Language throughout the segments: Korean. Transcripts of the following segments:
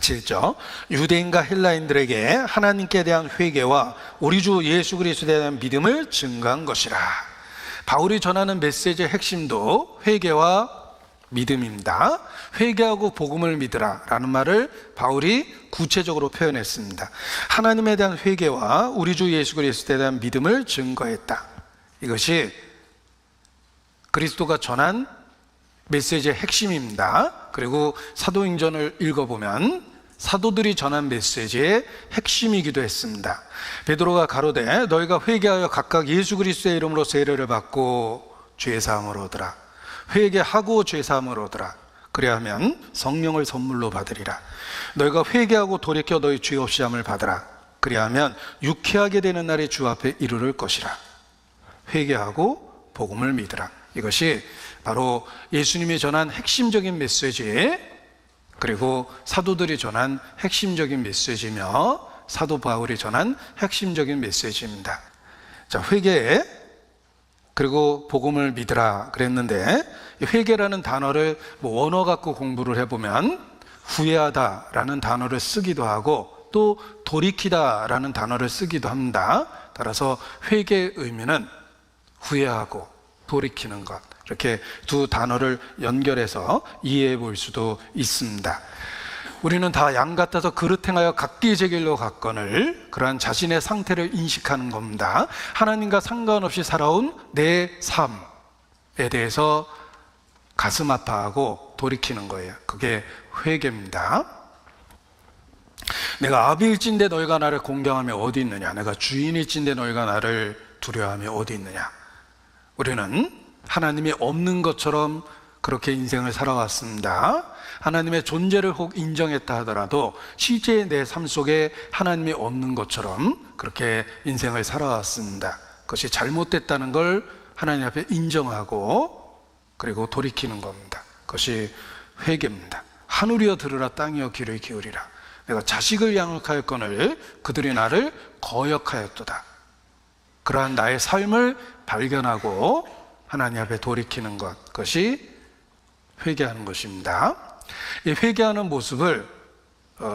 같이 했죠. 유대인과 헬라인들에게 하나님께 대한 회개와 우리 주 예수 그리스도에 대한 믿음을 증거한 것이라. 바울이 전하는 메시지의 핵심도 회개와 믿음입니다. 회개하고 복음을 믿으라 라는 말을 바울이 구체적으로 표현했습니다. 하나님에 대한 회개와 우리 주 예수 그리스도에 대한 믿음을 증거했다. 이것이 그리스도가 전한 메시지의 핵심입니다. 그리고 사도행전을 읽어보면 사도들이 전한 메시지의 핵심이기도 했습니다. 베드로가 가로되 너희가 회개하여 각각 예수 그리스도의 이름으로 세례를 받고 죄사함을 얻으라. 회개하고 죄사함을 얻으라. 그리하면 성령을 선물로 받으리라. 너희가 회개하고 돌이켜 너희 죄 없이 함을 받으라. 그리하면 유쾌하게 되는 날이 주 앞에 이르를 것이라. 회개하고 복음을 믿으라. 이것이 바로 예수님이 전한 핵심적인 메시지, 그리고 사도들이 전한 핵심적인 메시지며 사도 바울이 전한 핵심적인 메시지입니다. 자, 회개 그리고 복음을 믿으라 그랬는데, 회개라는 단어를 원어 갖고 공부를 해보면 후회하다라는 단어를 쓰기도 하고 또 돌이키다라는 단어를 쓰기도 합니다. 따라서 회개의 의미는 후회하고 돌이키는 것, 이렇게 두 단어를 연결해서 이해해 볼 수도 있습니다. 우리는 다 양 같아서 그릇 행하여 각기 제 길로 갔거늘, 그러한 자신의 상태를 인식하는 겁니다. 하나님과 상관없이 살아온 내 삶에 대해서 가슴 아파하고 돌이키는 거예요. 그게 회개입니다. 내가 아비일진데 너희가 나를 공경하며 어디 있느냐? 내가 주인일진데 너희가 나를 두려워하며 어디 있느냐? 우리는 하나님이 없는 것처럼 그렇게 인생을 살아왔습니다. 하나님의 존재를 혹 인정했다 하더라도 실제 내 삶 속에 하나님이 없는 것처럼 그렇게 인생을 살아왔습니다. 그것이 잘못됐다는 걸 하나님 앞에 인정하고 그리고 돌이키는 겁니다. 그것이 회개입니다. 하늘이여 들으라, 땅이여 귀를 기울이라. 내가 자식을 양육하였거늘 그들이 나를 거역하였도다. 그러한 나의 삶을 발견하고 하나님 앞에 돌이키는 것, 그것이 회개하는 것입니다. 이 회개하는 모습을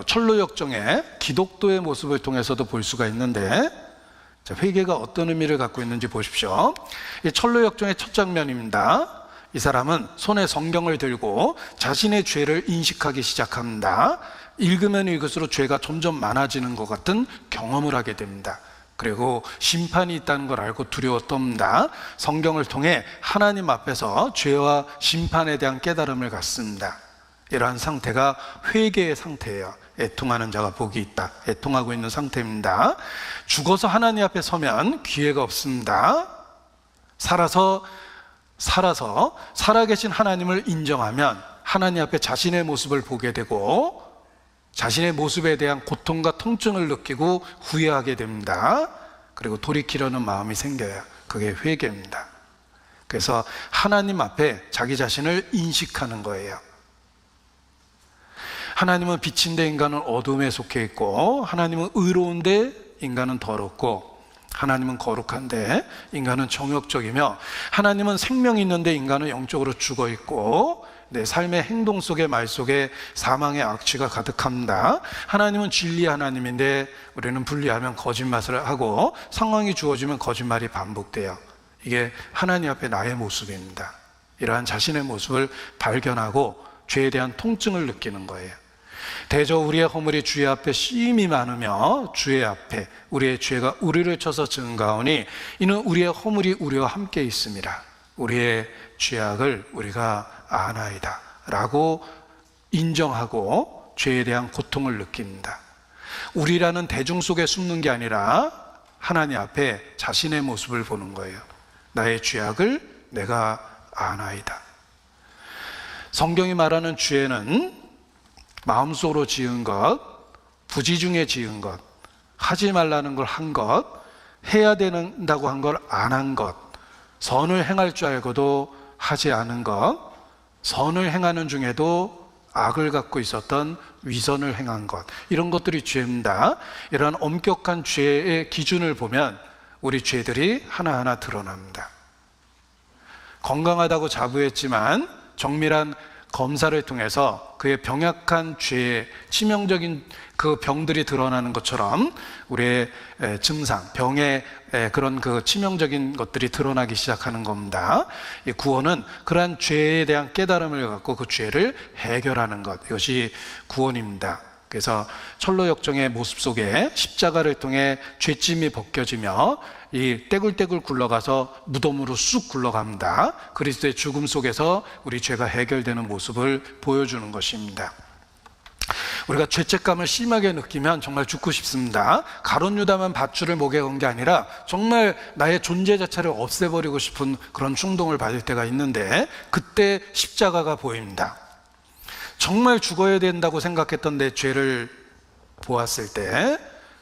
철로역정의 기독도의 모습을 통해서도 볼 수가 있는데, 자, 회개가 어떤 의미를 갖고 있는지 보십시오. 이 철로역정의 첫 장면입니다. 이 사람은 손에 성경을 들고 자신의 죄를 인식하기 시작합니다. 읽으면 읽을수록 죄가 점점 많아지는 것 같은 경험을 하게 됩니다. 그리고 심판이 있다는 걸 알고 두려워 떱니다. 성경을 통해 하나님 앞에서 죄와 심판에 대한 깨달음을 갖습니다. 이러한 상태가 회개의 상태예요. 애통하는 자가 복이 있다. 애통하고 있는 상태입니다. 죽어서 하나님 앞에 서면 기회가 없습니다. 살아서 살아계신 하나님을 인정하면 하나님 앞에 자신의 모습을 보게 되고 자신의 모습에 대한 고통과 통증을 느끼고 후회하게 됩니다. 그리고 돌이키려는 마음이 생겨요. 그게 회개입니다. 그래서 하나님 앞에 자기 자신을 인식하는 거예요. 하나님은 빛인데 인간은 어둠에 속해 있고, 하나님은 의로운데 인간은 더럽고, 하나님은 거룩한데 인간은 정욕적이며, 하나님은 생명이 있는데 인간은 영적으로 죽어 있고, 내 삶의 행동 속에 말 속에 사망의 악취가 가득합니다. 하나님은 진리 하나님인데 우리는 분리하면 거짓말을 하고 상황이 주어지면 거짓말이 반복돼요. 이게 하나님 앞에 나의 모습입니다. 이러한 자신의 모습을 발견하고 죄에 대한 통증을 느끼는 거예요. 대저 우리의 허물이 주의 앞에 심히 많으며 주의 앞에 우리의 죄가 우리를 쳐서 증가하오니 이는 우리의 허물이 우리와 함께 있음이라. 우리의 죄악을 우리가 아나이다 라고 인정하고 죄에 대한 고통을 느낍니다. 우리라는 대중 속에 숨는 게 아니라 하나님 앞에 자신의 모습을 보는 거예요. 나의 죄악을 내가 아나이다. 성경이 말하는 죄는 마음속으로 지은 것, 부지중에 지은 것, 하지 말라는 걸 한 것, 해야 된다고 한 걸 안 한 것, 선을 행할 줄 알고도 하지 않은 것, 선을 행하는 중에도 악을 갖고 있었던 위선을 행한 것, 이런 것들이 죄입니다. 이러한 엄격한 죄의 기준을 보면 우리 죄들이 하나하나 드러납니다. 건강하다고 자부했지만 정밀한 검사를 통해서 그의 병약한 죄, 치명적인 그 병들이 드러나는 것처럼 우리의 증상, 병의 그런 그 치명적인 것들이 드러나기 시작하는 겁니다. 이 구원은 그러한 죄에 대한 깨달음을 갖고 그 죄를 해결하는 것, 이것이 구원입니다. 그래서 철로역정의 모습 속에 십자가를 통해 죄짐이 벗겨지며 이 떼굴떼굴 굴러가서 무덤으로 쑥 굴러갑니다. 그리스도의 죽음 속에서 우리 죄가 해결되는 모습을 보여주는 것입니다. 우리가 죄책감을 심하게 느끼면 정말 죽고 싶습니다. 가룟 유다만 밧줄을 목에 건 게 아니라 정말 나의 존재 자체를 없애버리고 싶은 그런 충동을 받을 때가 있는데, 그때 십자가가 보입니다. 정말 죽어야 된다고 생각했던 내 죄를 보았을 때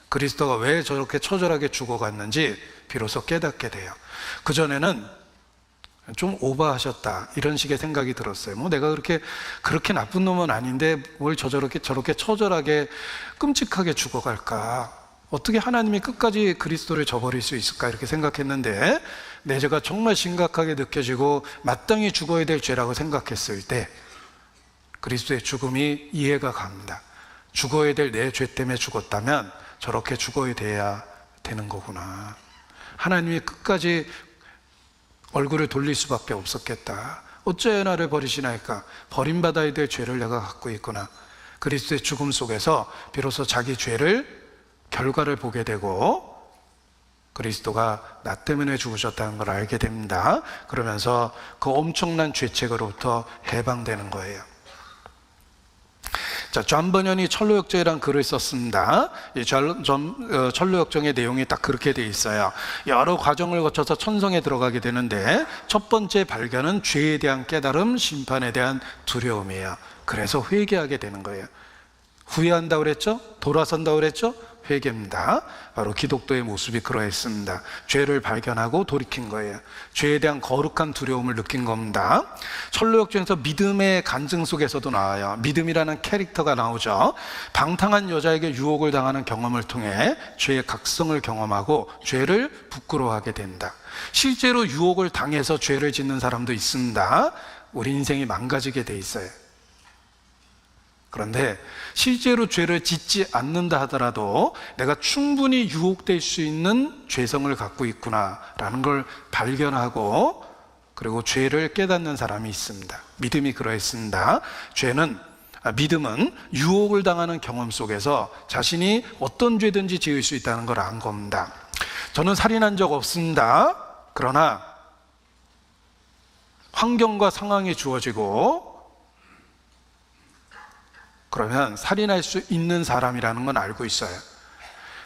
그리스도가 왜 저렇게 처절하게 죽어갔는지 비로소 깨닫게 돼요. 그전에는 좀 오버하셨다 이런 식의 생각이 들었어요. 뭐 내가 그렇게 나쁜 놈은 아닌데 뭘 저렇게 처절하게 끔찍하게 죽어갈까, 어떻게 하나님이 끝까지 그리스도를 저버릴 수 있을까, 이렇게 생각했는데 내 죄가 정말 심각하게 느껴지고 마땅히 죽어야 될 죄라고 생각했을 때 그리스도의 죽음이 이해가 갑니다. 죽어야 될 내 죄 때문에 죽었다면 저렇게 죽어야 돼야 되는 거구나. 하나님이 끝까지 얼굴을 돌릴 수밖에 없었겠다. 어째 나를 버리시나이까. 버림받아야 될 죄를 내가 갖고 있구나. 그리스도의 죽음 속에서 비로소 자기 죄를 결과를 보게 되고 그리스도가 나 때문에 죽으셨다는 걸 알게 됩니다. 그러면서 그 엄청난 죄책으로부터 해방되는 거예요. 자, 존 버년이 철로역정이라는 글을 썼습니다. 이 철로역정의 내용이 딱 그렇게 돼 있어요. 여러 과정을 거쳐서 천성에 들어가게 되는데 첫 번째 발견은 죄에 대한 깨달음, 심판에 대한 두려움이에요. 그래서 회개하게 되는 거예요. 후회한다고 그랬죠? 돌아선다고 그랬죠? 회개입니다. 바로 기독교의 모습이 그러했습니다. 죄를 발견하고 돌이킨 거예요. 죄에 대한 거룩한 두려움을 느낀 겁니다. 철로역정에서 믿음의 간증 속에서도 나와요. 믿음이라는 캐릭터가 나오죠. 방탕한 여자에게 유혹을 당하는 경험을 통해 죄의 각성을 경험하고 죄를 부끄러워하게 된다. 실제로 유혹을 당해서 죄를 짓는 사람도 있습니다. 우리 인생이 망가지게 돼 있어요. 그런데 실제로 죄를 짓지 않는다 하더라도 내가 충분히 유혹될 수 있는 죄성을 갖고 있구나라는 걸 발견하고 그리고 죄를 깨닫는 사람이 있습니다. 믿음이 그러했습니다. 믿음은 유혹을 당하는 경험 속에서 자신이 어떤 죄든지 지을 수 있다는 걸 안 겁니다. 저는 살인한 적 없습니다. 그러나 환경과 상황이 주어지고 그러면 살인할 수 있는 사람이라는 건 알고 있어요.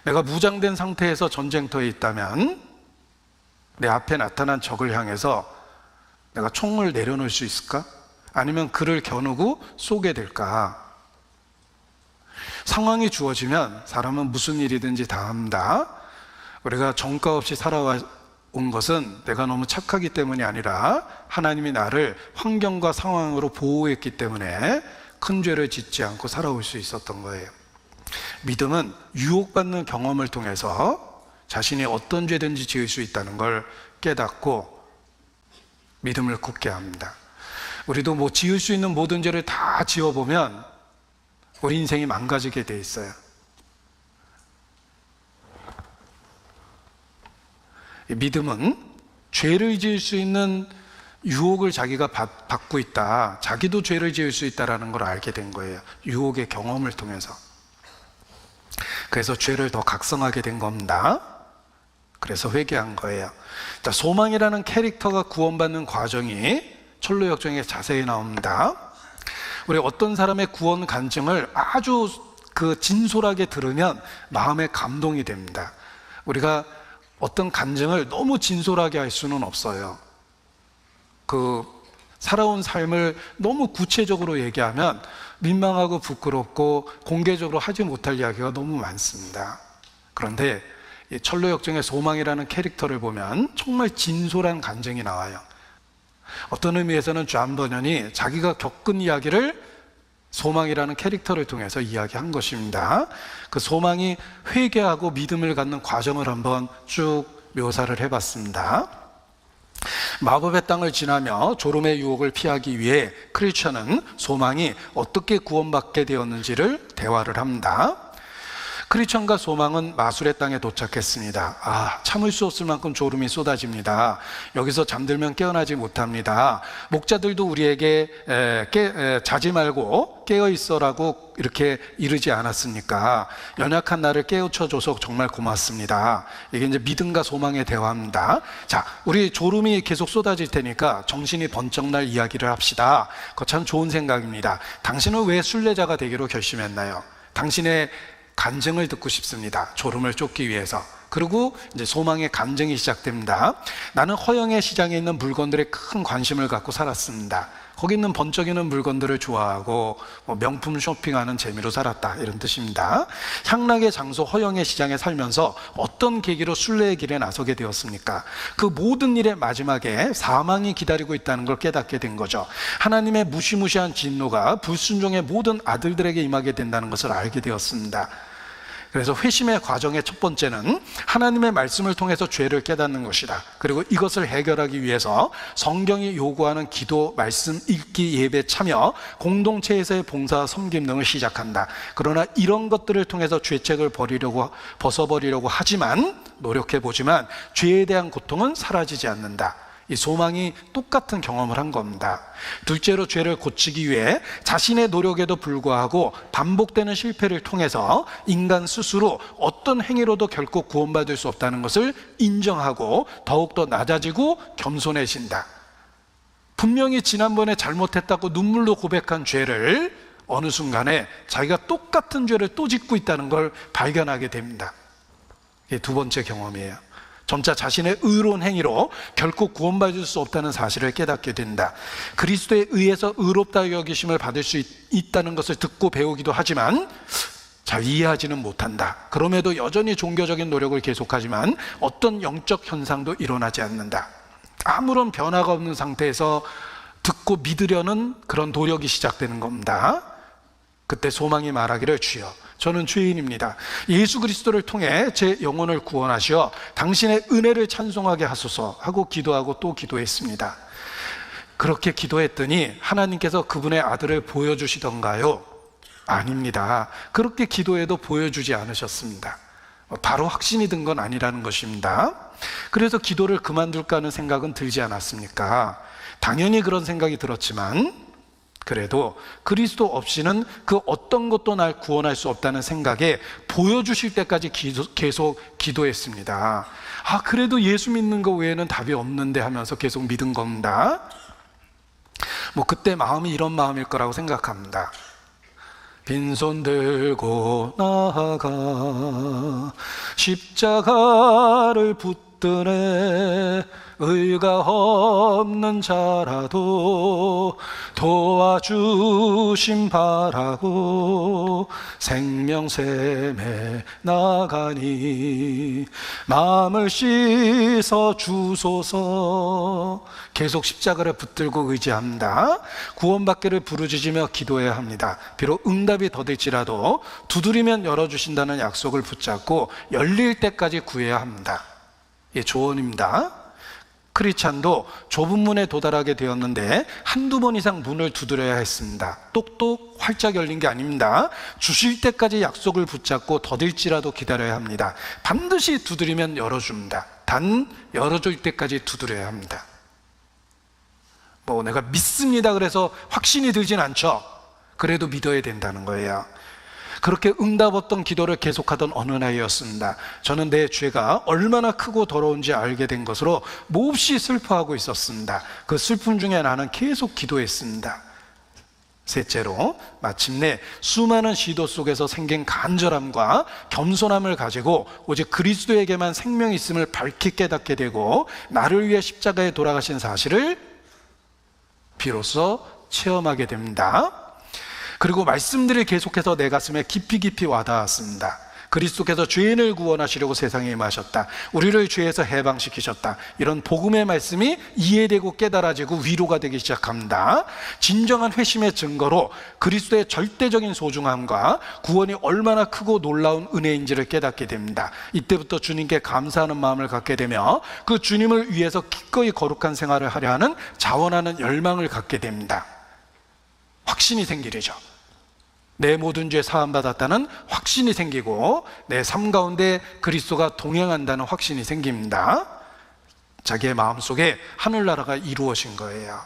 내가 무장된 상태에서 전쟁터에 있다면 내 앞에 나타난 적을 향해서 내가 총을 내려놓을 수 있을까? 아니면 그를 겨누고 쏘게 될까? 상황이 주어지면 사람은 무슨 일이든지 다 합니다. 우리가 정가 없이 살아온 것은 내가 너무 착하기 때문이 아니라 하나님이 나를 환경과 상황으로 보호했기 때문에 큰 죄를 짓지 않고 살아올 수 있었던 거예요. 믿음은 유혹받는 경험을 통해서 자신이 어떤 죄든지 지을 수 있다는 걸 깨닫고 믿음을 굳게 합니다. 우리도 뭐 지을 수 있는 모든 죄를 다 지어보면 우리 인생이 망가지게 돼 있어요. 믿음은 죄를 지을 수 있는 유혹을 자기가 받고 있다, 자기도 죄를 지을 수 있다는 걸 알게 된 거예요. 유혹의 경험을 통해서. 그래서 죄를 더 각성하게 된 겁니다. 그래서 회개한 거예요. 자, 소망이라는 캐릭터가 구원받는 과정이 철로역정에 자세히 나옵니다. 우리 어떤 사람의 구원 간증을 아주 진솔하게 들으면 마음에 감동이 됩니다. 우리가 어떤 간증을 너무 진솔하게 할 수는 없어요. 살아온 삶을 너무 구체적으로 얘기하면 민망하고 부끄럽고 공개적으로 하지 못할 이야기가 너무 많습니다. 그런데 이 철로역정의 소망이라는 캐릭터를 보면 정말 진솔한 간증이 나와요. 어떤 의미에서는 존 버년이 자기가 겪은 이야기를 소망이라는 캐릭터를 통해서 이야기한 것입니다. 그 소망이 회개하고 믿음을 갖는 과정을 한번 쭉 묘사를 해봤습니다. 마법의 땅을 지나며 졸음의 유혹을 피하기 위해 크리스천은 소망이 어떻게 구원받게 되었는지를 대화를 합니다. 크리스천과 소망은 마술의 땅에 도착했습니다. 참을 수 없을 만큼 졸음이 쏟아집니다. 여기서 잠들면 깨어나지 못합니다. 목자들도 우리에게 자지 말고 깨어 있어라고 이렇게 이르지 않았습니까? 연약한 나를 깨우쳐줘서 정말 고맙습니다. 이게 이제 믿음과 소망의 대화입니다. 자, 우리 졸음이 계속 쏟아질 테니까 정신이 번쩍 날 이야기를 합시다. 그거 참 좋은 생각입니다. 당신은 왜 순례자가 되기로 결심했나요? 당신의 간증을 듣고 싶습니다. 졸음을 쫓기 위해서. 그리고 이제 소망의 간증이 시작됩니다. 나는 허영의 시장에 있는 물건들에 큰 관심을 갖고 살았습니다. 거기 있는 번쩍이는 물건들을 좋아하고 명품 쇼핑하는 재미로 살았다, 이런 뜻입니다. 향락의 장소 허영의 시장에 살면서 어떤 계기로 순례의 길에 나서게 되었습니까? 그 모든 일의 마지막에 사망이 기다리고 있다는 걸 깨닫게 된 거죠. 하나님의 무시무시한 진노가 불순종의 모든 아들들에게 임하게 된다는 것을 알게 되었습니다. 그래서 회심의 과정의 첫 번째는 하나님의 말씀을 통해서 죄를 깨닫는 것이다. 그리고 이것을 해결하기 위해서 성경이 요구하는 기도, 말씀, 읽기, 예배, 참여, 공동체에서의 봉사와 섬김 등을 시작한다. 그러나 이런 것들을 통해서 죄책을 벗어버리려고 하지만, 노력해보지만 죄에 대한 고통은 사라지지 않는다. 이 소망이 똑같은 경험을 한 겁니다. 둘째로, 죄를 고치기 위해 자신의 노력에도 불구하고 반복되는 실패를 통해서 인간 스스로 어떤 행위로도 결코 구원받을 수 없다는 것을 인정하고 더욱더 낮아지고 겸손해진다. 분명히 지난번에 잘못했다고 눈물로 고백한 죄를 어느 순간에 자기가 똑같은 죄를 또 짓고 있다는 걸 발견하게 됩니다. 이게 두 번째 경험이에요. 점차 자신의 의로운 행위로 결코 구원받을 수 없다는 사실을 깨닫게 된다. 그리스도에 의해서 의롭다 여기심을 받을 수 있다는 것을 듣고 배우기도 하지만 잘 이해하지는 못한다. 그럼에도 여전히 종교적인 노력을 계속하지만 어떤 영적 현상도 일어나지 않는다. 아무런 변화가 없는 상태에서 듣고 믿으려는 그런 노력이 시작되는 겁니다. 그때 소망이 말하기를, 주여, 저는 죄인입니다. 예수 그리스도를 통해 제 영혼을 구원하시어 당신의 은혜를 찬송하게 하소서 하고 기도하고 또 기도했습니다. 그렇게 기도했더니 하나님께서 그분의 아들을 보여주시던가요? 아닙니다. 그렇게 기도해도 보여주지 않으셨습니다. 바로 확신이 든 건 아니라는 것입니다. 그래서 기도를 그만둘까 하는 생각은 들지 않았습니까? 당연히 그런 생각이 들었지만 그래도 그리스도 없이는 그 어떤 것도 날 구원할 수 없다는 생각에 보여주실 때까지 계속 기도했습니다. 그래도 예수 믿는 거 외에는 답이 없는데 하면서 계속 믿은 겁니다. 그때 마음이 이런 마음일 거라고 생각합니다. 빈손 들고 나아가 십자가를 붙드네. 의가 없는 자라도 도와주심 바라고 생명샘에 나가니 마음을 씻어 주소서. 계속 십자가를 붙들고 의지합니다. 구원받기를 부르짖으며 기도해야 합니다. 비록 응답이 더딜지라도 두드리면 열어주신다는 약속을 붙잡고 열릴 때까지 구해야 합니다. 이 조언입니다. 크리스찬도 좁은 문에 도달하게 되었는데 한두 번 이상 문을 두드려야 했습니다. 똑똑 활짝 열린 게 아닙니다. 주실 때까지 약속을 붙잡고 더딜지라도 기다려야 합니다. 반드시 두드리면 열어줍니다. 단 열어줄 때까지 두드려야 합니다. 내가 믿습니다 그래서 확신이 들진 않죠. 그래도 믿어야 된다는 거예요. 그렇게 응답 없던 기도를 계속하던 어느 날이었습니다. 저는 내 죄가 얼마나 크고 더러운지 알게 된 것으로 몹시 슬퍼하고 있었습니다. 그 슬픔 중에 나는 계속 기도했습니다. 셋째로, 마침내 수많은 시도 속에서 생긴 간절함과 겸손함을 가지고 오직 그리스도에게만 생명이 있음을 밝히 깨닫게 되고 나를 위해 십자가에 돌아가신 사실을 비로소 체험하게 됩니다. 그리고 말씀들이 계속해서 내 가슴에 깊이 와닿았습니다. 그리스도께서 죄인을 구원하시려고 세상에 임하셨다. 우리를 죄에서 해방시키셨다. 이런 복음의 말씀이 이해되고 깨달아지고 위로가 되기 시작합니다. 진정한 회심의 증거로 그리스도의 절대적인 소중함과 구원이 얼마나 크고 놀라운 은혜인지를 깨닫게 됩니다. 이때부터 주님께 감사하는 마음을 갖게 되며 그 주님을 위해서 기꺼이 거룩한 생활을 하려 하는 자원하는 열망을 갖게 됩니다. 확신이 생기죠. 내 모든 죄 사함받았다는 확신이 생기고 내 삶 가운데 그리스도가 동행한다는 확신이 생깁니다. 자기의 마음속에 하늘나라가 이루어진 거예요.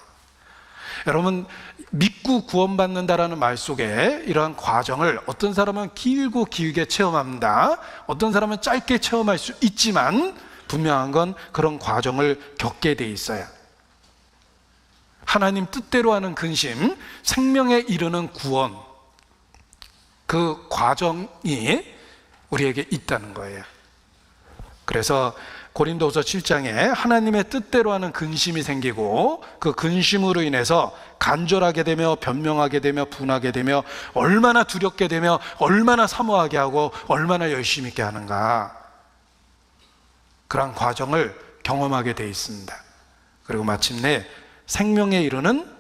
여러분, 믿고 구원받는다라는 말 속에 이러한 과정을 어떤 사람은 길게 체험합니다. 어떤 사람은 짧게 체험할 수 있지만 분명한 건 그런 과정을 겪게 돼 있어요. 하나님 뜻대로 하는 근심, 생명에 이르는 구원, 그 과정이 우리에게 있다는 거예요. 그래서 고린도후서 7장에 하나님의 뜻대로 하는 근심이 생기고 그 근심으로 인해서 간절하게 되며 변명하게 되며 분하게 되며 얼마나 두렵게 되며 얼마나 사모하게 하고 얼마나 열심히 있게 하는가, 그런 과정을 경험하게 돼 있습니다. 그리고 마침내 생명에 이르는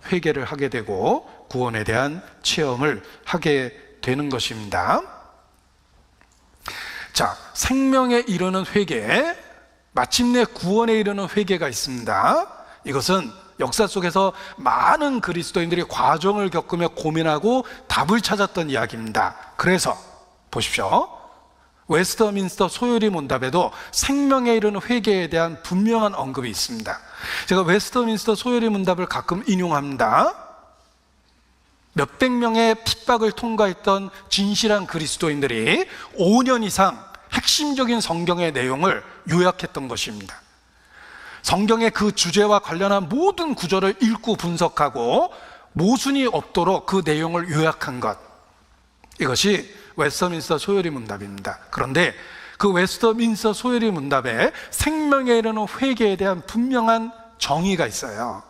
회개를 하게 되고 구원에 대한 체험을 하게 되는 것입니다. 자, 생명에 이르는 회개, 마침내 구원에 이르는 회개가 있습니다. 이것은 역사 속에서 많은 그리스도인들이 과정을 겪으며 고민하고 답을 찾았던 이야기입니다. 그래서 보십시오. 웨스터민스터 소요리 문답에도 생명에 이르는 회개에 대한 분명한 언급이 있습니다. 제가 웨스터민스터 소요리 문답을 가끔 인용합니다. 몇백 명의 핍박을 통과했던 진실한 그리스도인들이 5년 이상 핵심적인 성경의 내용을 요약했던 것입니다. 성경의 그 주제와 관련한 모든 구절을 읽고 분석하고 모순이 없도록 그 내용을 요약한 것, 이것이 웨스터민스터 소요리 문답입니다. 그런데 그 웨스터민스터 소요리 문답에 생명에 이르는 회개에 대한 분명한 정의가 있어요.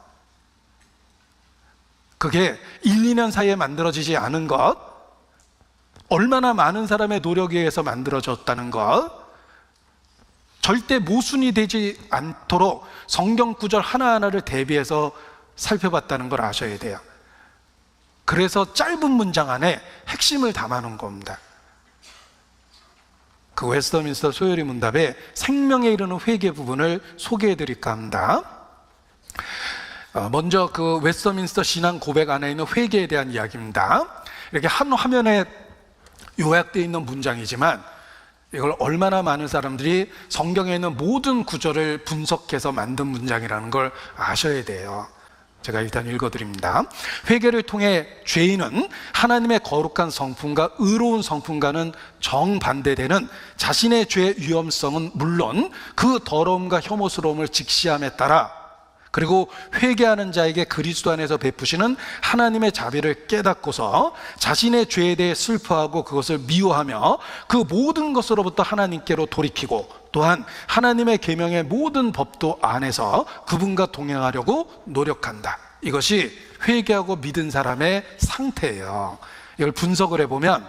그게 1, 2년 사이에 만들어지지 않은 것, 얼마나 많은 사람의 노력에 의해서 만들어졌다는 것, 절대 모순이 되지 않도록 성경 구절 하나하나를 대비해서 살펴봤다는 걸 아셔야 돼요. 그래서 짧은 문장 안에 핵심을 담아놓은 겁니다. 그 웨스터민스터 소요리 문답에 생명에 이르는 회개 부분을 소개해 드릴까 합니다. 먼저 그 웨스터민스터 신앙 고백 안에 있는 회개에 대한 이야기입니다. 이렇게 한 화면에 요약되어 있는 문장이지만 이걸 얼마나 많은 사람들이 성경에 있는 모든 구절을 분석해서 만든 문장이라는 걸 아셔야 돼요. 제가 일단 읽어드립니다. 회개를 통해 죄인은 하나님의 거룩한 성품과 의로운 성품과는 정반대되는 자신의 죄의 위험성은 물론 그 더러움과 혐오스러움을 직시함에 따라, 그리고 회개하는 자에게 그리스도 안에서 베푸시는 하나님의 자비를 깨닫고서 자신의 죄에 대해 슬퍼하고 그것을 미워하며 그 모든 것으로부터 하나님께로 돌이키고, 또한 하나님의 계명의 모든 법도 안에서 그분과 동행하려고 노력한다. 이것이 회개하고 믿은 사람의 상태예요. 이걸 분석을 해보면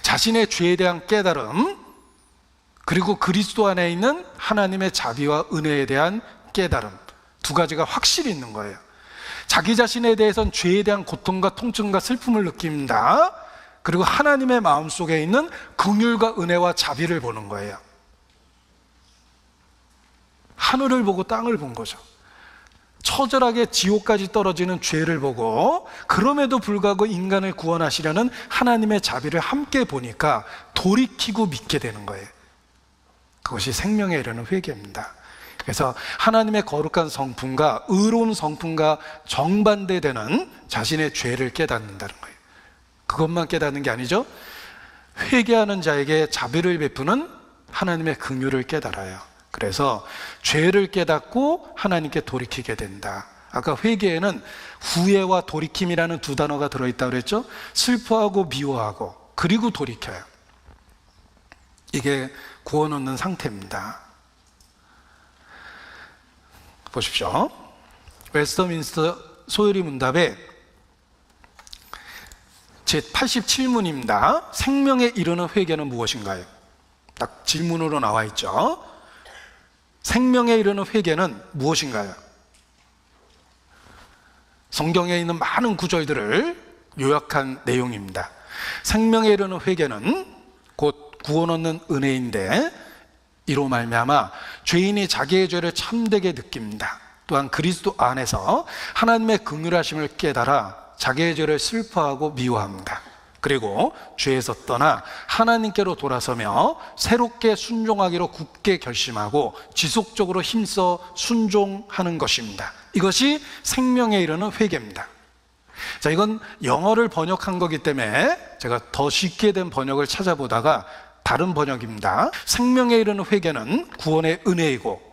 자신의 죄에 대한 깨달음, 그리고 그리스도 안에 있는 하나님의 자비와 은혜에 대한 깨달음, 두 가지가 확실히 있는 거예요. 자기 자신에 대해서는 죄에 대한 고통과 통증과 슬픔을 느낍니다. 그리고 하나님의 마음속에 있는 긍휼과 은혜와 자비를 보는 거예요. 하늘을 보고 땅을 본 거죠. 처절하게 지옥까지 떨어지는 죄를 보고 그럼에도 불구하고 인간을 구원하시려는 하나님의 자비를 함께 보니까 돌이키고 믿게 되는 거예요. 그것이 생명에 이르는 회개입니다. 그래서 하나님의 거룩한 성품과 의로운 성품과 정반대되는 자신의 죄를 깨닫는다는 거예요. 그것만 깨닫는 게 아니죠. 회개하는 자에게 자비를 베푸는 하나님의 긍휼을 깨달아요. 그래서 죄를 깨닫고 하나님께 돌이키게 된다. 아까 회개에는 후회와 돌이킴이라는 두 단어가 들어있다고 그랬죠. 슬퍼하고 미워하고 그리고 돌이켜요. 이게 구원 얻는 상태입니다. 보십시오. 웨스터민스터 소요리 문답에 제87문입니다. 생명에 이르는 회개는 무엇인가요? 딱 질문으로 나와 있죠. 생명에 이르는 회개는 무엇인가요? 성경에 있는 많은 구절들을 요약한 내용입니다. 생명에 이르는 회개는 곧 구원 얻는 은혜인데, 이로 말미암아 죄인이 자기의 죄를 참되게 느낍니다. 또한 그리스도 안에서 하나님의 긍휼하심을 깨달아 자기의 죄를 슬퍼하고 미워합니다. 그리고 죄에서 떠나 하나님께로 돌아서며 새롭게 순종하기로 굳게 결심하고 지속적으로 힘써 순종하는 것입니다. 이것이 생명에 이르는 회개입니다. 자, 이건 영어를 번역한 거기 때문에 제가 더 쉽게 된 번역을 찾아보다가 다른 번역입니다. 생명에 이르는 회개는 구원의 은혜이고,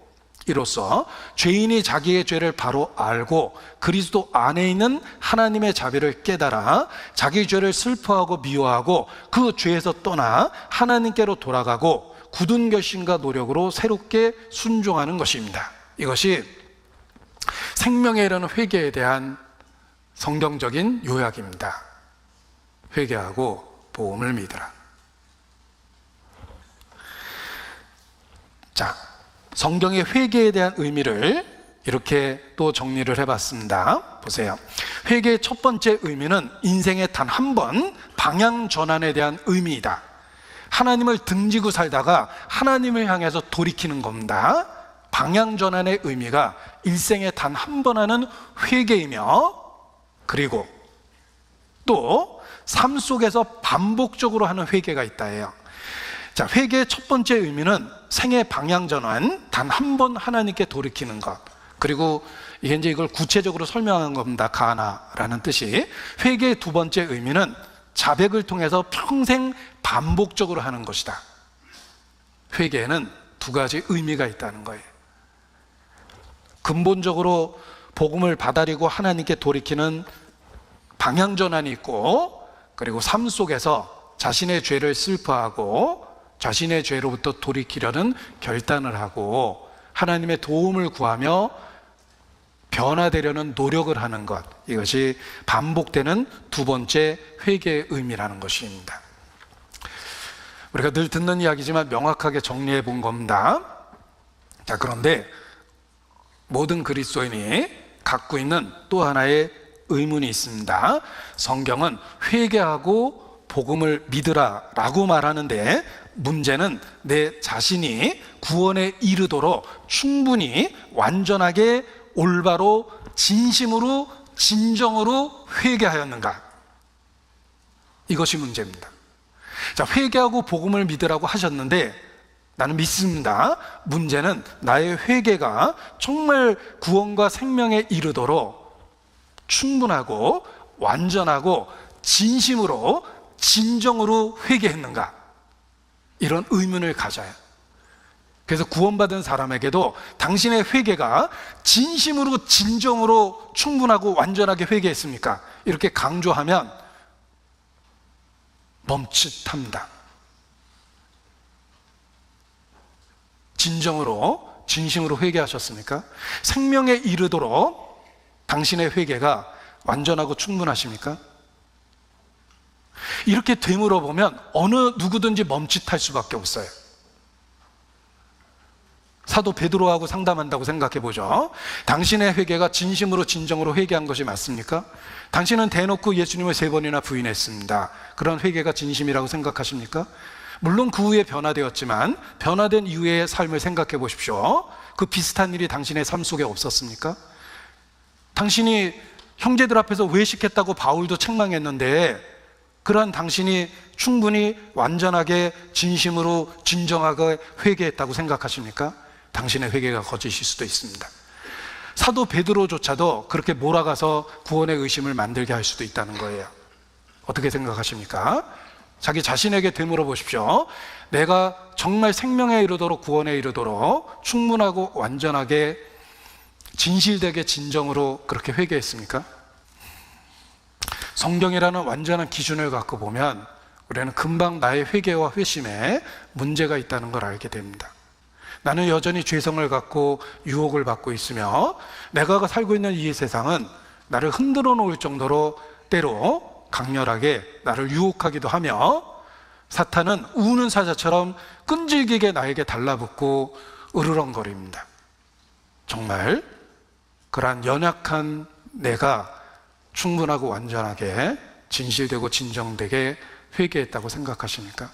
이로써 죄인이 자기의 죄를 바로 알고 그리스도 안에 있는 하나님의 자비를 깨달아 자기 죄를 슬퍼하고 미워하고 그 죄에서 떠나 하나님께로 돌아가고 굳은 결심과 노력으로 새롭게 순종하는 것입니다. 이것이 생명에 이르는 회개에 대한 성경적인 요약입니다. 회개하고 복음을 믿으라. 자, 성경의 회개에 대한 의미를 이렇게 또 정리를 해봤습니다. 보세요. 회개의 첫 번째 의미는 인생에 단 한 번 방향 전환에 대한 의미이다. 하나님을 등지고 살다가 하나님을 향해서 돌이키는 겁니다. 방향 전환의 의미가 일생에 단 한 번 하는 회개이며, 그리고 또 삶 속에서 반복적으로 하는 회개가 있다 해요. 자, 회개의 첫 번째 의미는 생애 방향 전환, 단 한 번 하나님께 돌이키는 것. 그리고 이제 이걸 구체적으로 설명한 겁니다. 가나라는 뜻이. 회개의 두 번째 의미는 자백을 통해서 평생 반복적으로 하는 것이다. 회개에는 두 가지 의미가 있다는 거예요. 근본적으로 복음을 받아들이고 하나님께 돌이키는 방향 전환이 있고, 그리고 삶 속에서 자신의 죄를 슬퍼하고 자신의 죄로부터 돌이키려는 결단을 하고 하나님의 도움을 구하며 변화되려는 노력을 하는 것, 이것이 반복되는 두 번째 회개의 의미라는 것입니다. 우리가 늘 듣는 이야기지만 명확하게 정리해 본 겁니다. 자, 그런데 모든 그리스도인이 갖고 있는 또 하나의 의문이 있습니다. 성경은 회개하고 복음을 믿으라 라고 말하는데, 문제는 내 자신이 구원에 이르도록 충분히 완전하게 올바로 진심으로 진정으로 회개하였는가? 이것이 문제입니다. 자, 회개하고 복음을 믿으라고 하셨는데 나는 믿습니다. 문제는 나의 회개가 정말 구원과 생명에 이르도록 충분하고 완전하고 진심으로 진정으로 회개했는가? 이런 의문을 가져요. 그래서 구원받은 사람에게도 당신의 회개가 진심으로 진정으로 충분하고 완전하게 회개했습니까? 이렇게 강조하면 멈칫합니다. 진정으로 진심으로 회개하셨습니까? 생명에 이르도록 당신의 회개가 완전하고 충분하십니까? 이렇게 되물어 보면 어느 누구든지 멈칫할 수밖에 없어요. 사도 베드로하고 상담한다고 생각해 보죠. 당신의 회개가 진심으로 진정으로 회개한 것이 맞습니까? 당신은 대놓고 예수님을 3번이나 부인했습니다. 그런 회개가 진심이라고 생각하십니까? 물론 그 후에 변화되었지만 변화된 이후의 삶을 생각해 보십시오. 그 비슷한 일이 당신의 삶 속에 없었습니까? 당신이 형제들 앞에서 외식했다고 바울도 책망했는데, 그러한 당신이 충분히 완전하게 진심으로 진정하게 회개했다고 생각하십니까? 당신의 회개가 거짓일 수도 있습니다. 사도 베드로조차도 그렇게 몰아가서 구원의 의심을 만들게 할 수도 있다는 거예요. 어떻게 생각하십니까? 자기 자신에게 되물어 보십시오. 내가 정말 생명에 이르도록 구원에 이르도록 충분하고 완전하게 진실되게 진정으로 그렇게 회개했습니까? 성경이라는 완전한 기준을 갖고 보면 우리는 금방 나의 회개와 회심에 문제가 있다는 걸 알게 됩니다. 나는 여전히 죄성을 갖고 유혹을 받고 있으며 내가 살고 있는 이 세상은 나를 흔들어 놓을 정도로 때로 강렬하게 나를 유혹하기도 하며 사탄은 우는 사자처럼 끈질기게 나에게 달라붙고 으르렁거립니다. 정말 그러한 연약한 내가 충분하고 완전하게 진실되고 진정되게 회개했다고 생각하십니까?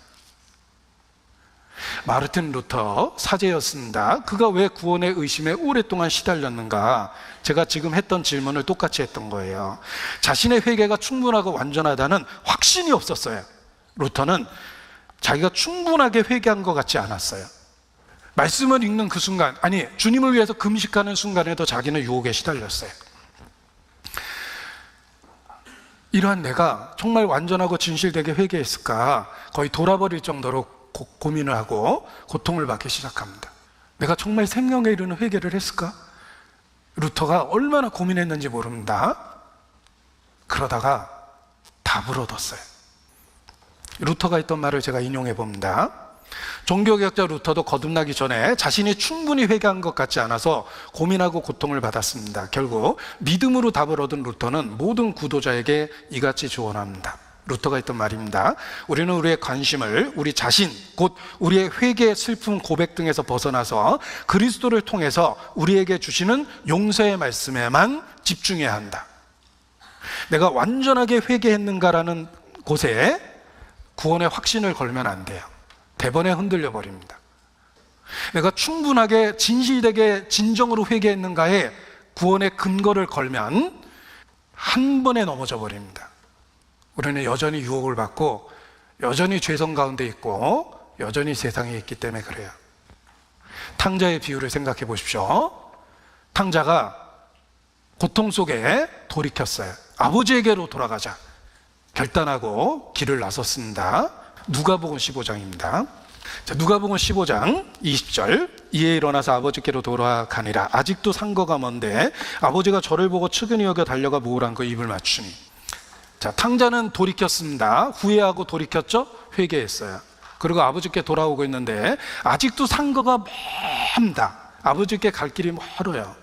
마르틴 루터 사제였습니다. 그가 왜 구원의 의심에 오랫동안 시달렸는가? 제가 지금 했던 질문을 똑같이 했던 거예요. 자신의 회개가 충분하고 완전하다는 확신이 없었어요. 루터는 자기가 충분하게 회개한 것 같지 않았어요. 말씀을 읽는 그 순간, 아니 주님을 위해서 금식하는 순간에도 자기는 유혹에 시달렸어요. 이러한 내가 정말 완전하고 진실되게 회개했을까? 거의 돌아버릴 정도로 고민을 하고 고통을 받기 시작합니다. 내가 정말 생명에 이르는 회개를 했을까? 루터가 얼마나 고민했는지 모릅니다. 그러다가 답을 얻었어요. 루터가 했던 말을 제가 인용해 봅니다. 종교개혁자 루터도 거듭나기 전에 자신이 충분히 회개한 것 같지 않아서 고민하고 고통을 받았습니다. 결국 믿음으로 답을 얻은 루터는 모든 구도자에게 이같이 조언합니다. 루터가 했던 말입니다. 우리는 우리의 관심을 우리 자신, 곧 우리의 회개, 슬픔, 고백 등에서 벗어나서 그리스도를 통해서 우리에게 주시는 용서의 말씀에만 집중해야 한다. 내가 완전하게 회개했는가라는 곳에 구원의 확신을 걸면 안 돼요. 대번에 흔들려 버립니다. 내가 충분하게 진실되게 진정으로 회개했는가에 구원의 근거를 걸면 한 번에 넘어져 버립니다. 우리는 여전히 유혹을 받고 여전히 죄성 가운데 있고 여전히 세상에 있기 때문에 그래요. 탕자의 비유를 생각해 보십시오. 탕자가 고통 속에 돌이켰어요. 아버지에게로 돌아가자 결단하고 길을 나섰습니다. 누가복음 15장입니다. 자, 누가복음 15장 20절. 이에 일어나서 아버지께로 돌아가니라. 아직도 상거가 먼데 아버지가 저를 보고 측은히 여겨 달려가 모을 안고 입을 맞추니. 자, 탕자는 돌이켰습니다. 후회하고 돌이켰죠? 회개했어요. 그리고 아버지께 돌아오고 있는데 아직도 상거가 멉니다. 아버지께 갈 길이 멀어요.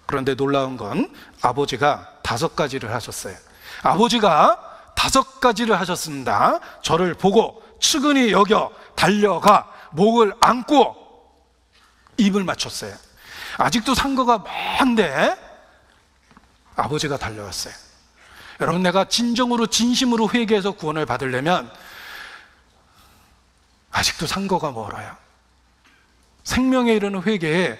그런데 놀라운 건 아버지가 5가지를 하셨어요. 아버지가 5가지를 하셨습니다. 저를 보고 측은히 여겨 달려가 목을 안고 입을 맞췄어요. 아직도 상거가 먼데 아버지가 달려왔어요. 여러분, 내가 진정으로 진심으로 회개해서 구원을 받으려면 아직도 상거가 멀어요. 생명에 이르는 회개에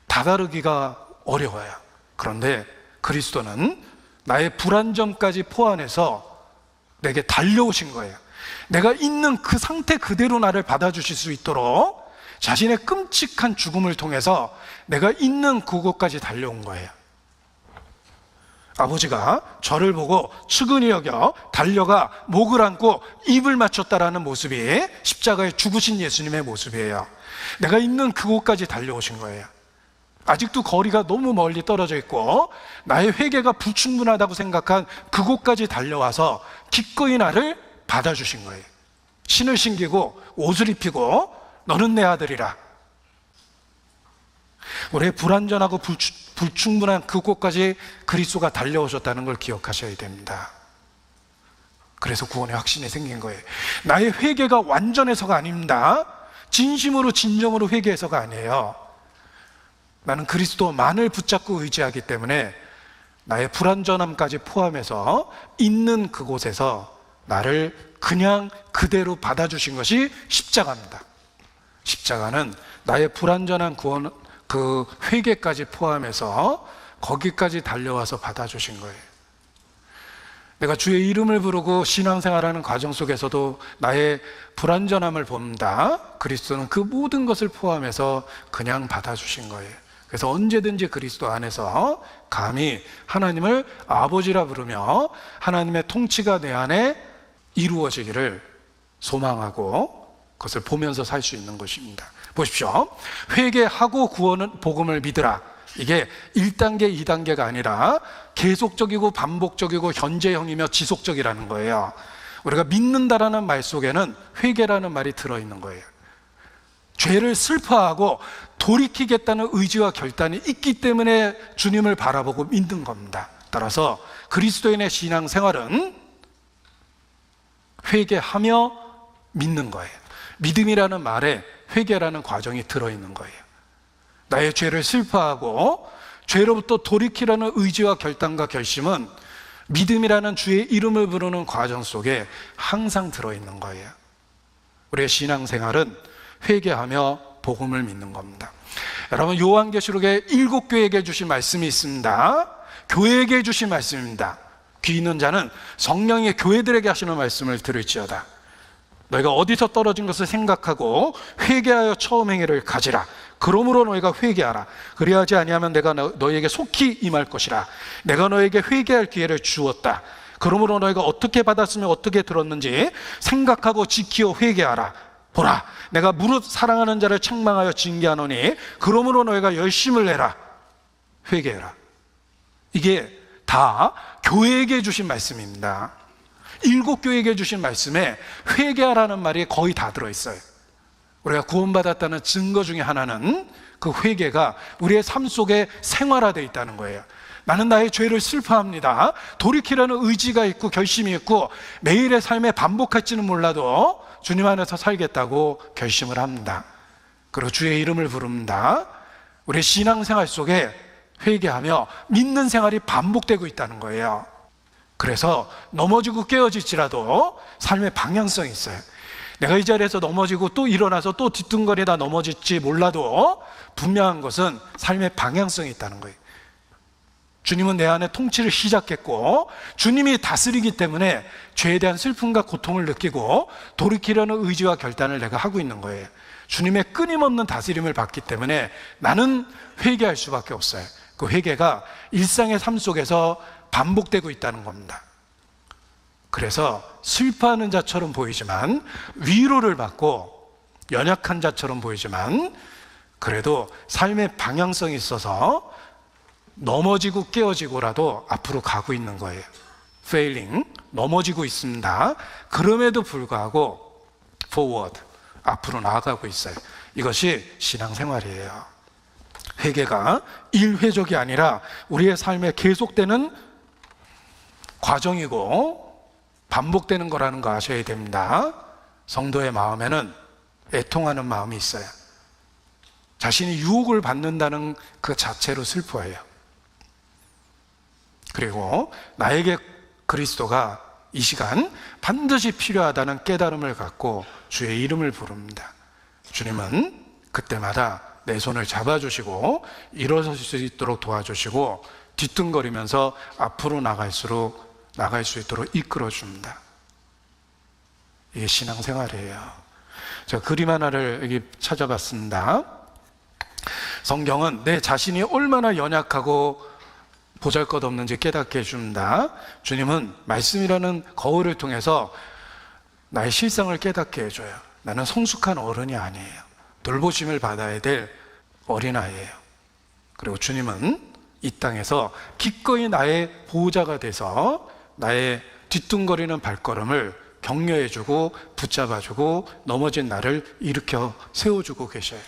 다다르기가 어려워요. 그런데 그리스도는 나의 불완전까지 포함해서 내게 달려오신 거예요. 내가 있는 그 상태 그대로 나를 받아주실 수 있도록 자신의 끔찍한 죽음을 통해서 내가 있는 그곳까지 달려온 거예요. 아버지가 저를 보고 측은히 여겨 달려가 목을 안고 입을 맞췄다라는 모습이 십자가에 죽으신 예수님의 모습이에요. 내가 있는 그곳까지 달려오신 거예요. 아직도 거리가 너무 멀리 떨어져 있고 나의 회개가 불충분하다고 생각한 그곳까지 달려와서 기꺼이 나를 받아주신 거예요. 신을 신기고 옷을 입히고 너는 내 아들이라. 우리의 불완전하고 불충분한 그곳까지 그리스도가 달려오셨다는 걸 기억하셔야 됩니다. 그래서 구원의 확신이 생긴 거예요. 나의 회개가 완전해서가 아닙니다. 진심으로 진정으로 회개해서가 아니에요. 나는 그리스도만을 붙잡고 의지하기 때문에 나의 불완전함까지 포함해서 있는 그곳에서 나를 그냥 그대로 받아주신 것이 십자가입니다. 십자가는 나의 불완전한 구원, 그 회개까지 포함해서 거기까지 달려와서 받아주신 거예요. 내가 주의 이름을 부르고 신앙생활하는 과정 속에서도 나의 불완전함을 본다. 그리스도는 그 모든 것을 포함해서 그냥 받아주신 거예요. 그래서 언제든지 그리스도 안에서 감히 하나님을 아버지라 부르며 하나님의 통치가 내 안에 이루어지기를 소망하고 그것을 보면서 살 수 있는 것입니다. 보십시오. 회개하고 구원은 복음을 믿으라. 이게 1단계, 2단계가 아니라 계속적이고 반복적이고 현재형이며 지속적이라는 거예요. 우리가 믿는다라는 말 속에는 회개라는 말이 들어있는 거예요. 죄를 슬퍼하고 돌이키겠다는 의지와 결단이 있기 때문에 주님을 바라보고 믿는 겁니다. 따라서 그리스도인의 신앙생활은 회개하며 믿는 거예요. 믿음이라는 말에 회개라는 과정이 들어있는 거예요. 나의 죄를 슬퍼하고 죄로부터 돌이키라는 의지와 결단과 결심은 믿음이라는 주의 이름을 부르는 과정 속에 항상 들어있는 거예요. 우리의 신앙생활은 회개하며 복음을 믿는 겁니다. 여러분, 요한계시록에 7교회에게 주신 말씀이 있습니다. 교회에게 주신 말씀입니다. 귀 있는 자는 성령의 교회들에게 하시는 말씀을 들을지어다. 너희가 어디서 떨어진 것을 생각하고 회개하여 처음 행위를 가지라. 그러므로 너희가 회개하라. 그리하지 아니하면 내가 너희에게 속히 임할 것이라. 내가 너희에게 회개할 기회를 주었다. 그러므로 너희가 어떻게 받았으며 어떻게 들었는지 생각하고 지키어 회개하라. 보라, 내가 무릇 사랑하는 자를 책망하여 징계하노니 그러므로 너희가 열심을 내라. 회개해라. 이게 다 교회에게 주신 말씀입니다. 7교회에게 주신 말씀에 회개하라는 말이 거의 다 들어있어요. 우리가 구원받았다는 증거 중에 하나는 그 회개가 우리의 삶 속에 생활화되어 있다는 거예요. 나는 나의 죄를 슬퍼합니다. 돌이키라는 의지가 있고 결심이 있고 매일의 삶에 반복할지는 몰라도 주님 안에서 살겠다고 결심을 합니다. 그리고 주의 이름을 부릅니다. 우리의 신앙생활 속에 회개하며 믿는 생활이 반복되고 있다는 거예요. 그래서 넘어지고 깨어질지라도 삶의 방향성이 있어요. 내가 이 자리에서 넘어지고 또 일어나서 또 뒤뚱거리다 넘어질지 몰라도 분명한 것은 삶의 방향성이 있다는 거예요. 주님은 내 안에 통치를 시작했고 주님이 다스리기 때문에 죄에 대한 슬픔과 고통을 느끼고 돌이키려는 의지와 결단을 내가 하고 있는 거예요. 주님의 끊임없는 다스림을 받기 때문에 나는 회개할 수밖에 없어요. 그 회개가 일상의 삶 속에서 반복되고 있다는 겁니다. 그래서 슬퍼하는 자처럼 보이지만, 위로를 받고 연약한 자처럼 보이지만, 그래도 삶의 방향성이 있어서 넘어지고 깨어지고라도 앞으로 가고 있는 거예요. failing, 넘어지고 있습니다. 그럼에도 불구하고 forward, 앞으로 나아가고 있어요. 이것이 신앙생활이에요. 회개가 일회적이 아니라 우리의 삶에 계속되는 과정이고 반복되는 거라는 거 아셔야 됩니다. 성도의 마음에는 애통하는 마음이 있어요. 자신이 유혹을 받는다는 그 자체로 슬퍼해요. 그리고 나에게 그리스도가 이 시간 반드시 필요하다는 깨달음을 갖고 주의 이름을 부릅니다. 주님은 그때마다 내 손을 잡아주시고 일어설 수 있도록 도와주시고 뒤뚱거리면서 앞으로 나갈 수 있도록 이끌어줍니다. 이게 신앙생활이에요. 제가 그림 하나를 여기 찾아봤습니다. 성경은 내 자신이 얼마나 연약하고 보잘것없는지 깨닫게 해줍니다. 주님은 말씀이라는 거울을 통해서 나의 실상을 깨닫게 해줘요. 나는 성숙한 어른이 아니에요. 돌보심을 받아야 될 어린아이예요. 그리고 주님은 이 땅에서 기꺼이 나의 보호자가 돼서 나의 뒤뚱거리는 발걸음을 격려해주고 붙잡아주고 넘어진 나를 일으켜 세워주고 계셔요.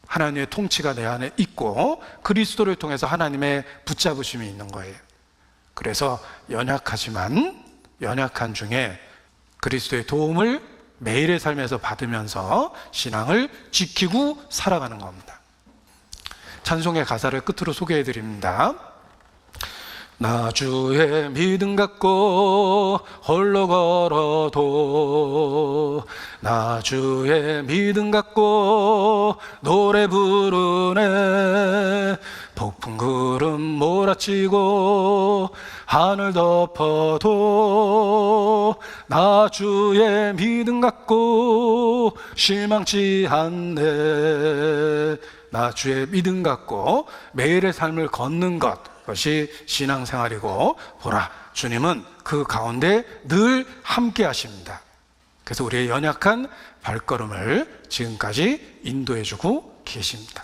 하나님의 통치가 내 안에 있고 그리스도를 통해서 하나님의 붙잡으심이 있는 거예요. 그래서 연약하지만 연약한 중에 그리스도의 도움을 매일의 삶에서 받으면서 신앙을 지키고 살아가는 겁니다. 찬송의 가사를 끝으로 소개해 드립니다. 나 주의 믿음 갖고 홀로 걸어도 나 주의 믿음 갖고 노래 부르네. 폭풍 구름 몰아치고 하늘 덮어도 나 주의 믿음 갖고 실망치 않네. 나 주의 믿음 갖고 매일의 삶을 걷는 것이 신앙생활이고, 보라, 주님은 그 가운데 늘 함께 하십니다. 그래서 우리의 연약한 발걸음을 지금까지 인도해주고 계십니다.